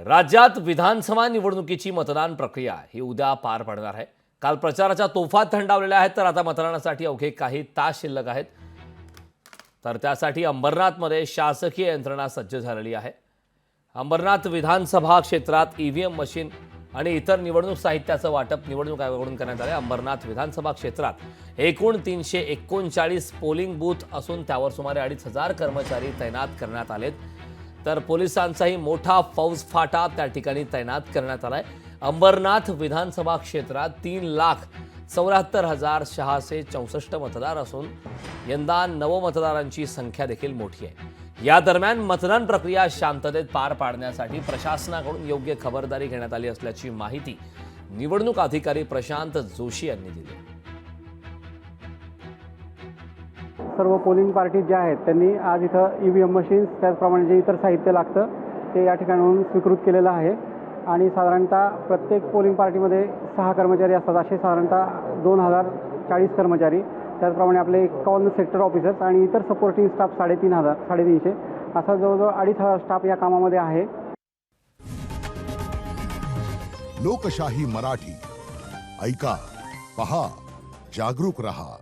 राज्यात विधानसभा निवडणुकीची मतदान प्रक्रिया ही उद्या पार पडणार आहे। काल प्रचाराच्या तोफा थंडावलेल्या आहेत, तर आता मतदानासाठी अवघे काही तास शिल्लक आहेत। तर त्यासाठी अंबरनाथमध्ये शासकीय यंत्रणा सज्ज झालेली आहे। अंबरनाथ विधानसभा क्षेत्रात ईव्हीएम मशीन आणि इतर निवडणूक साहित्याचं वाटप निवडणूक आयोगाकडून करण्यात आले। अंबरनाथ विधानसभा क्षेत्रात एकूण 339 पोलिंग बूथ असून त्यावर सुमारे 2,500 कर्मचारी तैनात करण्यात आलेत। तर पोलिसांचाही मोठा फौजफाटा त्या ठिकाणी तैनात करण्यात आलाय। अंबरनाथ विधानसभा क्षेत्रात 3,74,664 मतदार असून यंदा नवमतदारांची संख्या देखील मोठी आहे। या दरम्यान मतदान प्रक्रिया शांततेत पार पाडण्यासाठी प्रशासनाकडून योग्य खबरदारी घेण्यात आली असल्याची माहिती निवडणूक अधिकारी प्रशांत जोशी यांनी दिली। सर्व पोलिंग पार्टी ज्या आहेत त्यांनी आज इथं ईव्हीएम मशीन्स त्याचप्रमाणे जे इतर साहित्य लागतं ते या ठिकाणाहून स्वीकृत केलेलं आहे। आणि साधारणतः प्रत्येक पोलिंग पार्टीमध्ये 6 कर्मचारी असतात, असे साधारणतः 2,040 कर्मचारी, त्याचप्रमाणे आपले 51 सेक्टर ऑफिसर्स आणि इतर सपोर्टिंग स्टाफ 350 असा जवळजवळ 2,500 स्टाफ या कामामध्ये आहे। लोकशाही मराठी ऐका, पहा, जागरूक रहा।